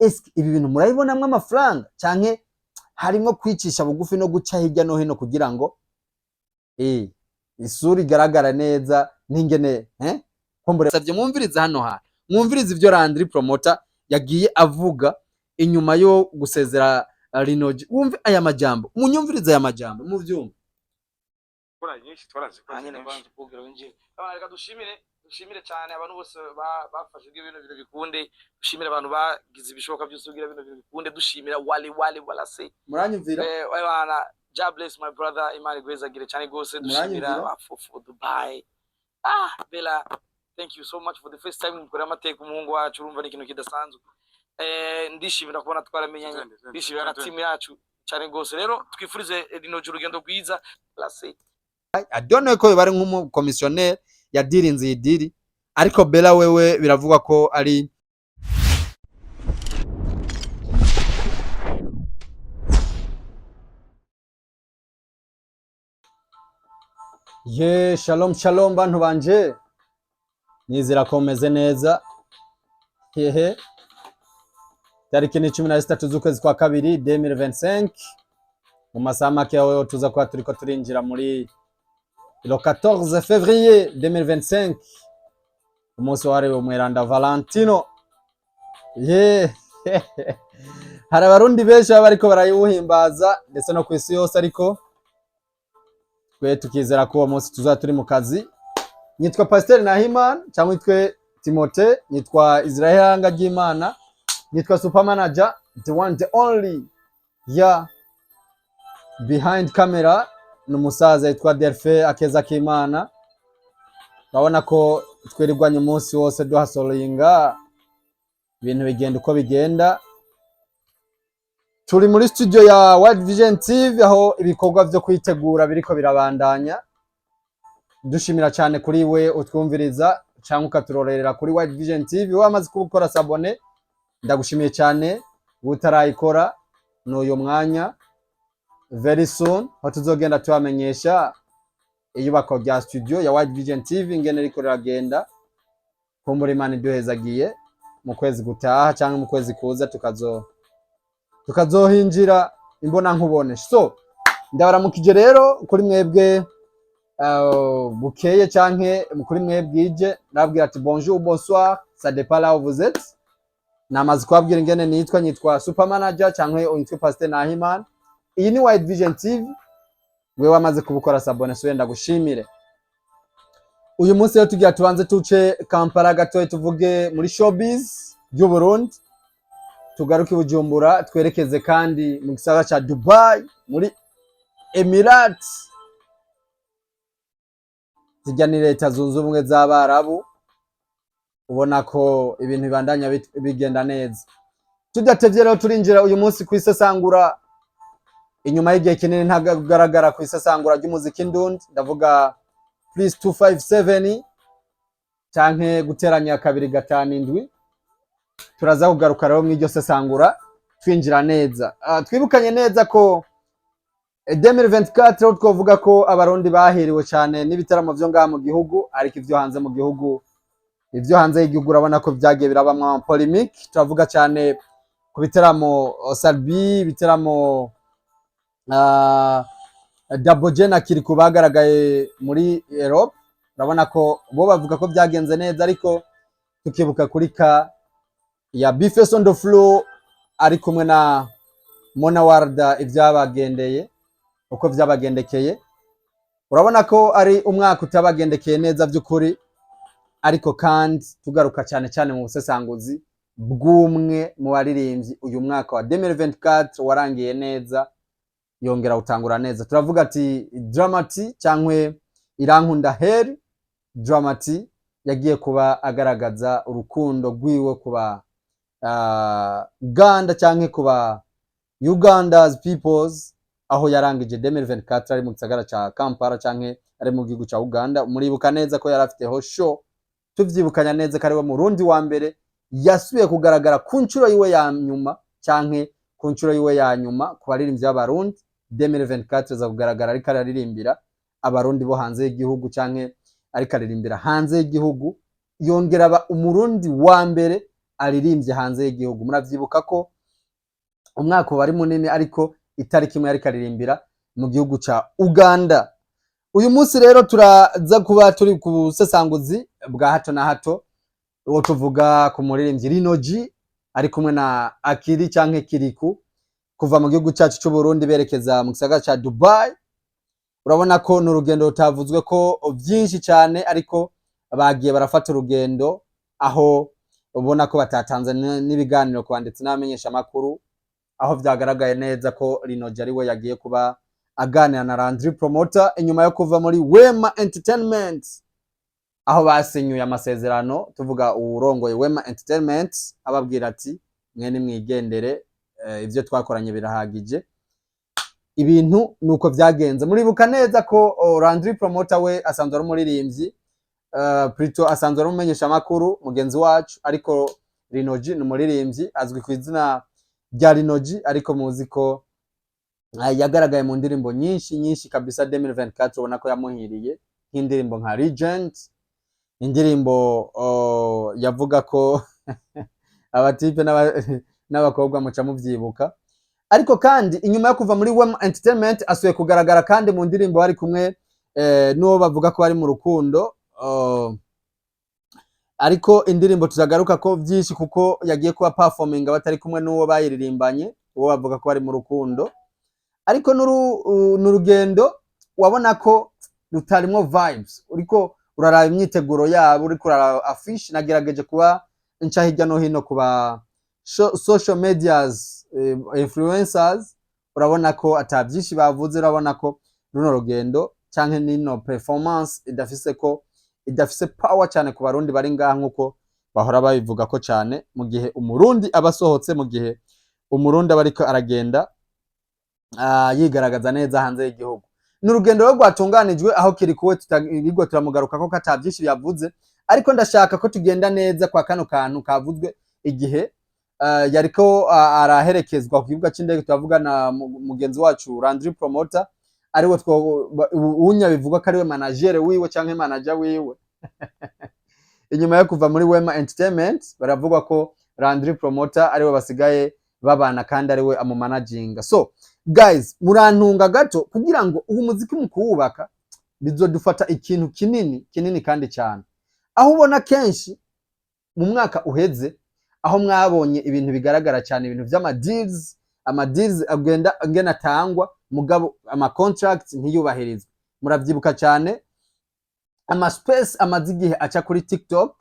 eske ibi bintu murabibonamwe amafaranga canke harimo kwicisha bugufi no guca hirya no hino kugira ngo isura igaragara neza n'ingene kombure savye mwumviriza hano ha mwumviriza ivyo Landry Promoter yagiye avuga inyuma yo gusezera Rinoji. Wumve aya majambo, munyumviriza aya majambo muvyumva. Kora nyinshi twarazikoze n'abantu kugira winjire. Reka dushimire cyane abantu bose bafashe ibintu bikunde, dushimire abantu bagize ibishoboka byose kugira ibintu bikunde, dushimira wala se muranyumvira bana God bless my brother Imani Gweza gire cyane gose, dushimira for Dubai. Bella, thank you so much for the first time mukora amateka umuhungu wacu, urumva ni ikintu kidasanzwe. Ndishimira kubona twaramenyanye, ndishimira na team yacu cyane gose. Rero twifurize Rinoji urugendo rwiza. I don't know ko bari nk'umu commissioner ya dirinze idiri, ariko Bella wewe biravugwa ko ari shalom bantu banje, nizira ko meze neza. Tariki ni 13 z'ukwezi kwa kabiri 2025, mu masaha make aho tuza kwa turiko turinjira muri le 14 février 2025, umunsi wahariwe umweranda Valentino. Hari abarundi benshi bariko barayuhimbaza ndetse no kwisi yose, ariko twe tukizera ko uwo munsi tuza turi mu kazi. Nitwa Pasteur Nahimana cyangwa nitwe Timote, nitwa Israel Hanga ry'Imana, nitwa super manager, the one the only behind camera n'umusaza yitwa Delphin Akeza Kimana. Urabona ko twirirwanye umunsi wose duhasoloyinga ibintu bigenda uko bigenda. Turi muri studio ya World Vision TV aho ibikorwa byo kwitegura biriko birabandanya. Dushimira cyane kuri we utwumviriza cyangwa ukaturorerera kuri World Vision TV. Wamaze kubukora sabone, ndagushimiye cyane. Utarayikora n'uyo mwanya, very soon ho tuzogenda tubamenyesha iyubako rya studio ya World Vision TV ingene riko riragenda. Kumbura Imana iduhezagiye mu kwezi gutaha cyangwa mu kwezi kuza tukazohinjira imbona nkubone. So ndabaramukije rero kuri mwebwe bukeye canke kuri mwebwije, nabwira ati bonjour bonsoir, ça dépend là où vous êtes. Namaze kwabwira ingene nitwa super manager canke unitwa Pasteur Nahimana. Iyi ni World Vision TV, we wamaze kubukora sabone, so yenda gushimire. Uyu munsi rero tugiye tubanze tuce Kampala gatoye, tuvuge muri showbiz y'u Burundi, tugaruke Bujumbura, twerekeze kandi mu gisagara ca Dubai muri Emirates, zijya ni leta zunze ubumwe z'Abarabu. Ubona ko ibintu bibandanya bigenda neza. Tudatevye rero turinjira uyu munsi kwisesangura inyuma y'igihe kinini ntagaragara kwisesangura ry'umuziki ndundi, ndavuga please 257 canke guteranya 257. Turaza kugaruka rero mw'iryo sesangura twinjira neza. Twibukanye neza ko 2024 twovuga ko abarundi bahiriwe cyane n'ibitaramo byo ngaha mu gihugu, ariko ivyo hanze mu gihugu, ivyo hanze y'igihugu urabona ko byagiye birabamwa polemique. Turavuga cyane ku bitaramo Salbi, ibitaramo Double J na Kiriku bagaragaye muri Europe. Urabona ko bo bavuga ko byagenze neza, ariko tukibuka kuri ka ya Bifes on the floor ari kumwe na Mona Warda ivyabagendeye uko vyabagendekeye. Urabona ko ari umwaka utabagendekeye neza by'ukuri, ariko kandi tugaruka cyane cyane mu busesanguzi bw'umwe mu baririmbyi. Uyu mwaka wa 2024 warangiye neza, yongera utangura neza. Turavuga ati Dramati cyangwe Irankunda Heri. Dramati yagiye kuba agaragaza urukundo rwiwe kuba Uganda cyangwe kuba Uganda's peoples, aho yarangije 2024 ari mu gisagara ca Kampala cyangwe ari mu gihugu ca Uganda. Muribuka neza ko yarafiteho show, tuvyibukanya neza ko ari we Murundi wa mbere yasubiye kugaragara ku ncuro yiwe ya nyuma cyangwe ku ncuro yiwe ya nyuma ku baririmbyi b'abarundi. 2024 za kugaragara ariko araririmbira abarundi bo hanze y'igihugu cyangwe ariko aririmbira hanze y'igihugu, yongera aba umurundi wa mbere aririmbye hanze y'igihugu. Muravyibuka ko umwaka wari munini ariko itariki imwe yariko aririmbira mu gihugu ca Uganda. Uyu munsi rero turaza kuba turi ku busesanguzi bwa hato na hato, uwo tuvuga ku muririmbyi Rino G ari kumwe na Akili canke Kiriku kuva mu gihugu cyacu cy'u Burundi berekeza mu gisagara ca Dubai. Urabona ko n'urugendo rutavuzwe ko byinshi cyane, ariko bagiye barafata urugendo aho ubona ko batatanze n'ibiganiro kwanditse n'abamenyesha makuru, aho vyagaragaye neza ko Rino G ari we yagiye kuba aganira na Landry Promoter inyuma yo kuva muri Wema Entertainment, aho basenyuye amasezerano. Tuvuga urongoye Wema Entertainment ababwira ati mwene mwigendere, ivyo twakoranye birahagije. Ibintu nuko vyagenze. Muribuka neza ko Landry Promoter we asanzwe ari umuririmbyi, plutôt asanzwe ari umumenyesha makuru mugenzi wacu, ariko Rino G ni umuririmbyi azwi ku izina rya Rino G, ariko muzi ko yagaragaye mu ndirimbo nyinshi kabisa 2024. Ubona ko yamuhiriye nk'indirimbo nka Regent, indirimbo yavuga ko abatipe n'abakobwa muca muvyibuka. Ariko kandi inyuma yo kuva muri Wema Entertainment asuye kugaragara kandi mu ndirimbo bari kumwe n'uwo bavuga ko bari mu rukundo, ariko indirimbo tuzagaruka ko vyinshi kuko yagiye kuba performing batari kumwe n'uwo bayiririmbanye, uwo bavuga ko bari mu rukundo. Ariko n'urugendo wabona ko rutarimwo vibes, uriko uraraba imyiteguro yabo, uriko uraraba affiche. Nagerageje kuba nca hirya no hino kuba social medias influencers, urabona ko atavyinshi bavuze. Urabona ko runo rugendo canke nino performance idafise power cyane ku barundi bari ngaha, nkuko bahora babivuga ko cyane mu gihe umurundi abasohotse, mu gihe umurundi abariko aragenda yigaragaza neza hanze y'igihugu. N'urugendo rwo rwatunganijwe aho Kirikuwe tutagirwa turamugaruka ko katavyinshi yavuze, ariko ndashaka ko tugenda neza kwa kano kantu kavuzwe igihe yariko araherekezwa ku kibuga c'indege. Tuvuga na mugenzi wacu Landry Promoter, ariwe unya bivugwa ko ariwe manager wiwe canke manager wiwe inyuma yo kuva muri Wema Entertainment baravuga ko Landry Promoter ariwe basigaye babana kandi ariwe amumanaginga. So guys, murantunga gato kugira ngo ubu muziki mu kuwubaka bizodufata ikintu kinini kandi cyane, aho ubona kenshi mu mwaka uheze aho mwabonye ibintu bigaragara cyane, ibintu vy'amadeals, agenda atangwa mugabo ama contracts ntiyubahirizwe. Muravyibuka cyane space amazigihe aca kuri TikTok,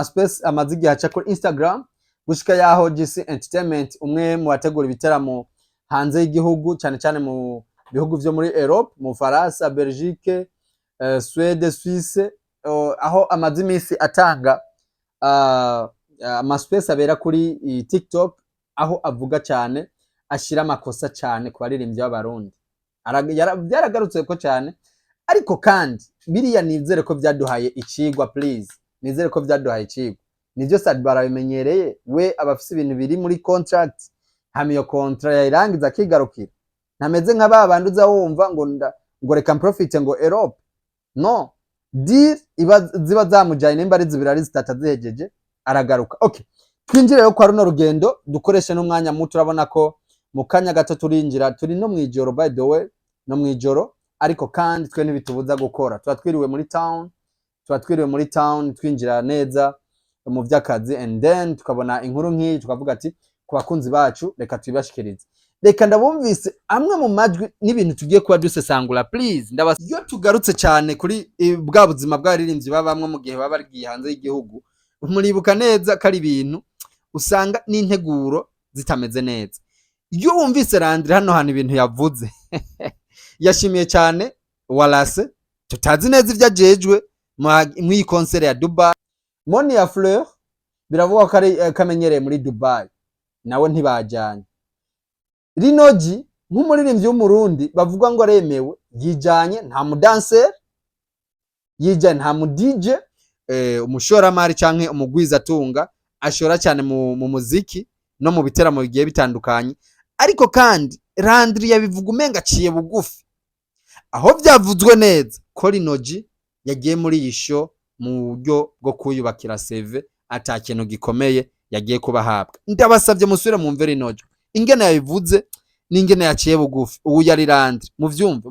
space amazigihe aca kuri Instagram, gushika yaho GC Entertainment umwe mu bategura ibiteramo hanze y'igihugu cyane mu bihugu vyo muri Europe, mu Faransa, Belgique, Swede, Suisse, aho amazimisi atanga space abera kuri TikTok, aho avuga cyane ashira amakosa cyane ku baririmbyi b'abarundi. Byaragarutse ko cyane, ariko kandi biriya nizere ko vyaduhaye icigwa. Please nizere ko vyaduhaye icigwa. Nivyo Sadbara bimenyereye, we abafise ibintu biri muri contract, hamiyo contract yayirangiza kigarukira. Ntameze nka babanduza wumva ngo reka profit ngo Europe. No, deal ziba zamujaye nimba ari zibirari zitata zihejeje aragaruka. Okay, twinjire yo kwa runo rugendo dukoreshe n'umwanya muto. Urabona ko mu kanya gato turinjira, turi no mwijoro, by the way, no mwijoro, ariko kandi twe ntibitubuza gukora. Twatwiriwe muri town, twinjira neza mu vy'akazi, and then tukabona inkuru nk'iyi tukavuga ati ku bakunzi bacu reka tubashikirize. Reka ndabumvise amwe mu majwi n'ibintu tugiye kuba dusesangura. Please iyo tugarutse cyane kuri bwa buzima bw'abaririmbyi babamwe mu gihe baba bari hanze y'igihugu, muribuka neza ko ari ibintu usanga n'integuro zitameze neza. Iyo wumvise Landry hano hano ibintu yavuze yashimiye cyane Wallace, tutazi neza ivyo ajejwe mw'iyi concert ya Dubai. Monia Fleur biravuga ko ari kamenyereye muri Dubai, nawe ntibajanye. Rino G nk'umuririmbyi w'umurundi bavuga ngo aremewe, yijanye nta mu dancer, yijanye nta mu DJ, umushoramari canke umugwiza atunga ashora cyane mu muziki no mu biteramo bigiye bitandukanye. Ariko kandi Landry yabivuga umenga aciye bugufi, aho vyavuzwe neza ko Rino G yagiye muri iyi show mu buryo bwo kuyubakira CV, ata kintu gikomeye yagiye kubahabwa. Ndabasabye musubire mwumve rinojo ingene yabivuze n'ingene yaciye bugufi. Ubu yari Landry, muvyumve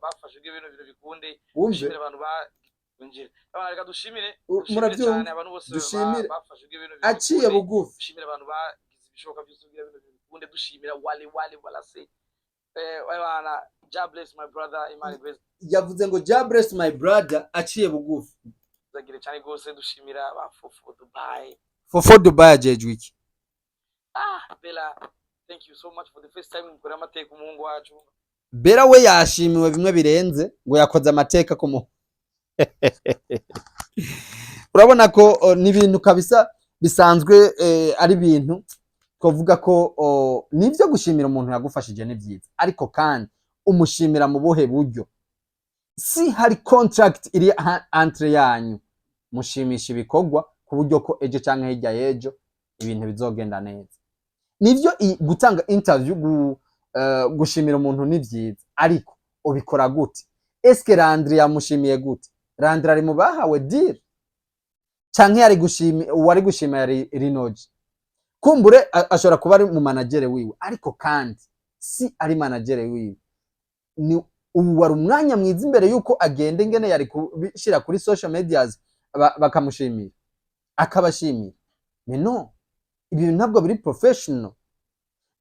bafashe ibintu bikunde wumve dushimire abantu binjira reka dushimire muravyumva abantu bose dushimire bafashe ibintu aciye bugufi. dushimire abantu bagize ibishoboka byose kugira ibintu bikunde dushimira wala se bana God bless my brother Imani Grace Yavuze ngo God bless my brother aciye bugufi. zagire cyane gose dushimira ba Fofo Dubai ajejwiki. Bella, thank you so much for the first time mukora amateka umuhungu wacu. Bella we yashimiwe bimwe birenze ngo yakoze amateka ku urabona ko ni ibintu kabisa bisanzwe ari ibintu twavuga ko nivyo gushimira umuntu yagufashije ni byiza, ariko kandi umushimira mu buhe buryo? Si hari contract iri entre yanyu, mushimisha ibikorwa ku buryo ko ejo canke hirya yejo ibintu bizogenda neza. Nivyo gutanga interview gushimira umuntu ni byiza, ariko ubikora gute? Eske Landry yamushimiye gute? Landry ari mu bahawe deal canke yari gushimira wari gushimira Rinoji? Kumbure ashobora kuba ari mu manager wiwe, ariko kandi si ari manager wiwe. Ni ubu wari umwanya mwiza imbere yuko agende ingene yari kubishira kuri social medias bakamushimira akabashimira. No, ibintu ntabwo biri professional.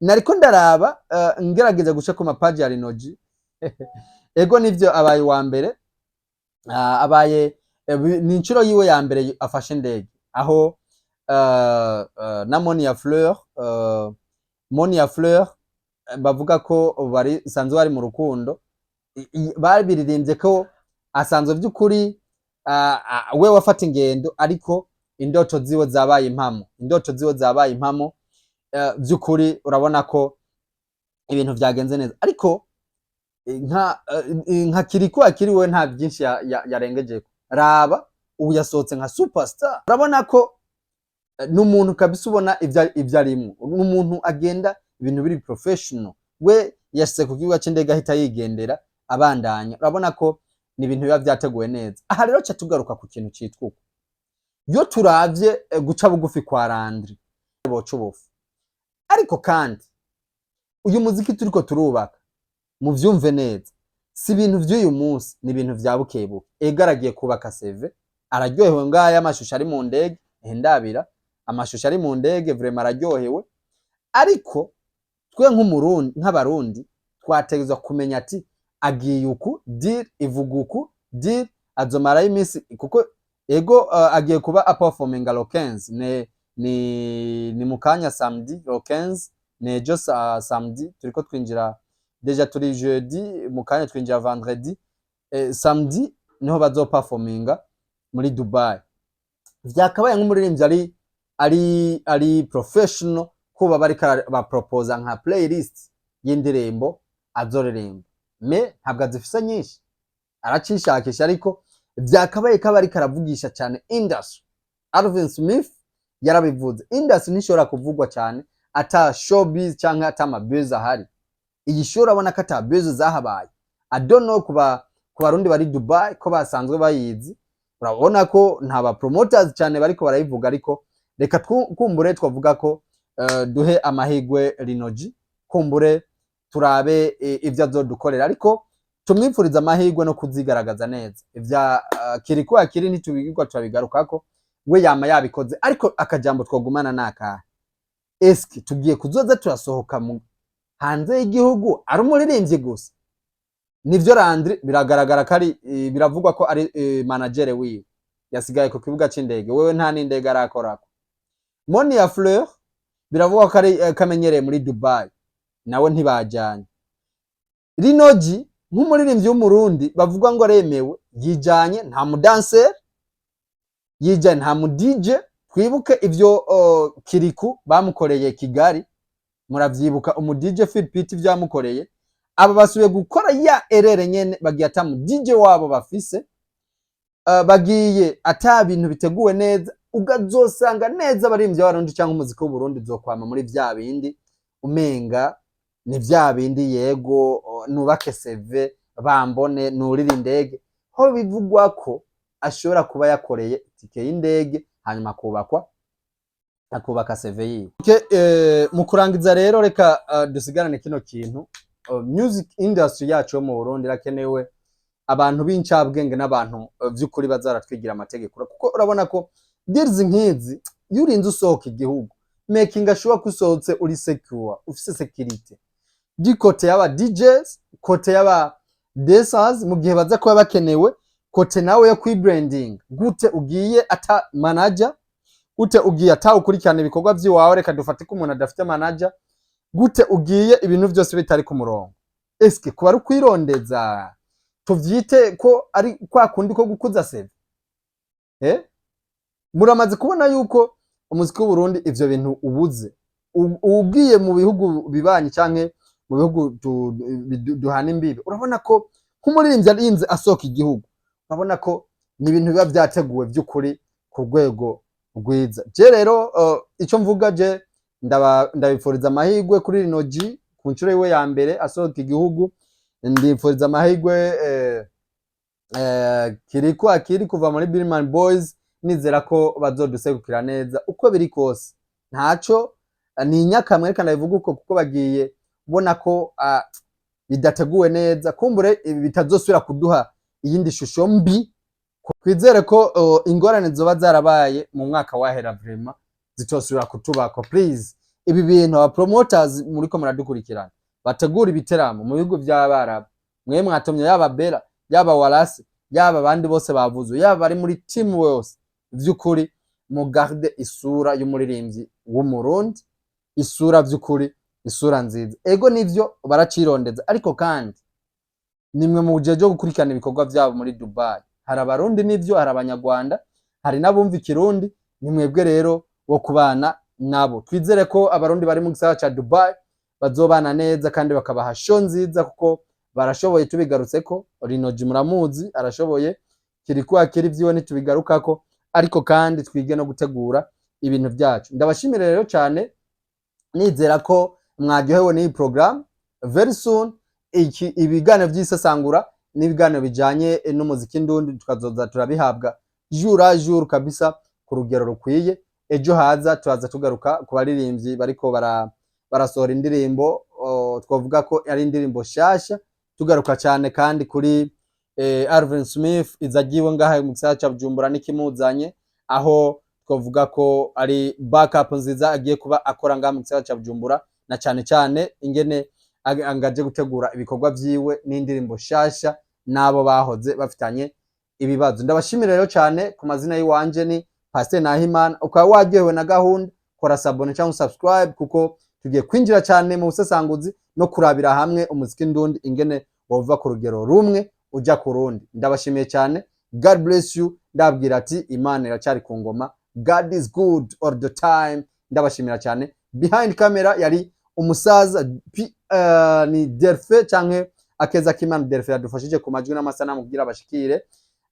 Nariko ndaraba ngerageza guca ku mapaji ya Rinoji ego nivyo abaye wa mbere abaye ni incuro yiwe ya mbere afashe ndege, aho na Monia Fleur bavuga ko bari sanzwe bari mu rukundo, babiririmbye ko asanzwe by'ukuri we wafata ingendo, ariko indoto ziwe zabaye impamo, by'ukuri urabona ko ibintu byagenze neza. Ariko nka Kiriko akiriwe nta byinshi yarengeje. Raba ubu yasohotse nka superstar, urabona ko n'umuntu kabisa ubona ibyo arimo, n'umuntu agenda ibintu biri professional. We yashyize ku kibuga cy'indege ahita yigendera abandanya, urabona ko ni ibintu biba byateguwe neza. Aha rero cyo tugaruka ku kintu cyitwa uko yo turavye guca bugufi kwa Landry bocubufu. Ariko kandi uyu muziki turiko turubaka mu vyumve neza, si ibintu vy'uyu munsi, ni ibintu vya bukebuke. Egaragiye kubaka CV, araryohewe ngaya amashusho ari mu ndege, ndabira amashusho ari mu ndege vraiment araryohewe. Ariko twe nk'abarundi twategezwa kumenya ati agiye uku deal ivuguku deal azomara iminsi, kuko ego agiye kuba performing lo 15 ni mukanya samedi lo 15 nejo samedi turiko twinjira deja turi jeudi, mukanya twinjira vendredi, samedi niho bazo performinga muri Dubai. Vyakabaye nk'umuririmbyi ari professional kuba bari ba propose nka playlist y'indirimbo azoreremba. Me ntabwo azifisa nyinshi, aracishakisha, ariko vyakabaye kabari karavugisha cyane industry. Alvin Smith yarabivuze, industry nishobora kuvugwa cyane ata showbiz cyangwa ata mabuzz ahari. Iyi show urabona ko ata buzz zahabaye. I don't know ku barundi bari Dubai ko basanzwe bayizi, urabona ko nta ba promoters cyane bariko barayivuga. Ariko reka kumbure twavuga ko duhe amahigwe Rinoji, kumbure turabe ivyo azodukorera, ariko tumwipfuriza amahigwe no kuzigaragaza neza. Ivya Kiriko akiri ntitubigirwa turabigarukako, we yama yabikoze. Ariko akajambo twogumana naka, eski tugiye kuzoza turasohoka mu hanze y'igihugu ari umuririmbyi gusa? Nivyo Landry biragaragara kari biravugwa ko ari manager wiwe yasigaye ku kibuga c'indege, wewe nta n'indege arakorako. Monia Fleur biravugwa ko ari kamenyereye muri Dubai, nawe ntibajanye. Rinoji nk'umuririmbyi w'umurundi bavuga ngo aremewe, yijanye nta mu dancer, yijanye nta mu DJ. Twibuke ivyo Kiriku bamukoreye Kigali, muravyibuka umu DJ Philpit vyamukoreye. Aba basubiye gukora ya erere nyene, bagiye ata mu DJ wabo bafise, bagiye ata bintu biteguwe neza. Ugazosanga neza abarimvyi b'abarundi cyangwa umuziki w'Uburundi zokwama muri vya bindi umenga ni vya bindi yego nubake CV bambone nurira indege, ho bivugwa ko ashobora kuba yakoreye tike y'indege hanyuma kubakwa akubaka CV. Mu kurangiza rero reka dusigarane kino kintu. Music industry yacu yo mu Burundi irakenewe abantu b'incabwenge n'abantu vy'ukuri bazaratwigira amategeko, kuko urabona ko deals nk'izi yurinze usohoka igihugu making sure kusohotse uri secure, ufise security du côté y'aba DJs, côté y'aba dancers mu gihe baza kuba bakenewe, côté nawe yo kwibranding gute ugiye ata manager, gute ugiye ata ukurikirana ibikorwa by'iwawe, reka dufate ko umuntu adafite manager, gute ugiye ibintu byose bitari ku murongo. Eske kuba ari kwirondeza tuvyite ko ari kwa kundi ko gukuza CV? Muramaze kubona yuko umuziki w'u Burundi ivyo bintu ubuze. Ugiye mu bihugu bibanyi canke mu bihugu duhana imbibe, urabona ko nk'umuririmbyi arinze asohoka igihugu, urabona ko ni ibintu biba vyateguwe vy'ukuri ku rwego rwiza. Je rero ico mvuga je ndabifuriza amahirwe kuri Rino G ku ncuro yiwe ya mbere asohoka igihugu. Ndifuriza amahirwe kiri kuva muri Billman Boys, nizera ko bazodusegukira neza uko biri kose. Ntaco ni nyakamwe reka ndabivuga uko, kuko bagiye ubona ko bidateguwe neza, kumbure ibi bitazosubira kuduha iyindi shusho mbi. Kwizere ko ingorane zoba zarabaye mu mwaka wahera vraiment zitosubira kutubako. Please ibi bintu aba promoters muriko muradukurikirana bategura ibiteramo mu bihugu by'Abarabu, mwe mwatomye yaba Bella, yaba Wallace, yaba abandi bose bavuze, yaba bari muri team wose, vy'ukuri mu garde isura y'umuririmbyi w'umurundi, isura vy'ukuri, isura nziza. Ego nivyo baracirondeza, ariko kandi nimwe mu jeje gukurikirana ibikorwa byabo muri Dubai. Hari abarundi nivyo, hari abanyarwanda, hari nabumva ikirundi, nimwebwe rero wo kubana nabo. Twizere ko abarundi bari mu gisagara ca Dubai bazobana neza kandi bakabaha show nziza, kuko barashoboye. Tubigarutse ko Rino G muramuzi arashoboye, kiri vyiwe ntitubigarukako, ariko kandi twige no gutegura ibintu byacu. Ndabashimira rero cyane, nizera ko mwaryohewe n'iyi program. Very soon ibiganiro by'isesangura n'ibiganiro bijanye n'umuziki ndundi tukazoza turabihabwa jour à jour kabisa ku rugero rukwiye. Ejo haza tuzaza tugaruka ku baririmbyi bariko barasohora indirimbo, twavuga ko ari indirimbo shasha, tugaruka cyane kandi kuri Alvin Smith izagiwe ngaha mu gisagara ca Bujumbura n'ikimuzanye, aho twavuga ko ari backup nziza agiye kuba akora ngaha mu gisagara ca Bujumbura, na cyane cyane ingene angaje gutegura ibikorwa vyiwe n'indirimbo shasha nabo bahoze bafitanye ibibazo. Ndabashimira rero cyane. Ku mazina yiwanje ni Pastor Nahimana. Ukaba waryohewe na gahunda, kora sabone cyangwa subscribe, kuko tugiye kwinjira cyane mu busesanguzi no kurabira hamwe umuziki ndundi ingene wova ku rugero rumwe uja ku rundi. Ndabashimiye cyane. God bless you. Ndabwira ati Imana iracyari ku ngoma. God is good all the time. Ndabashimira cyane. Behind camera yari umusaza ni Delphe canke Akeza Kimana Delphe yadufashije ku majwi n'amasanamu kugira abashikire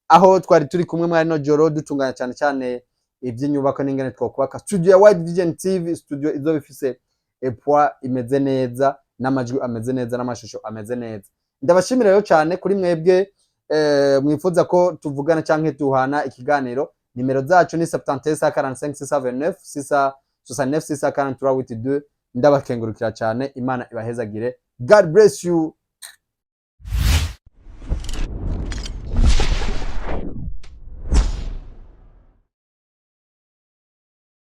aho twari turi kumwe mwari no joro dutunganya cyane cyane iby'inyubako n'ingene twokubaka studio ya Wide Vision TV. Studio izo bifise poids imeze neza, n'amajwi ameze neza, n'amashusho ameze neza. Ndabashimira rero cyane kuri mwebwe mwifuza ko tuvugana canke tuhana ikiganiro. Nimero zacu ni 77 45 679 643 ndabakengurukira cyane. Imana ibahezagire. God bless you.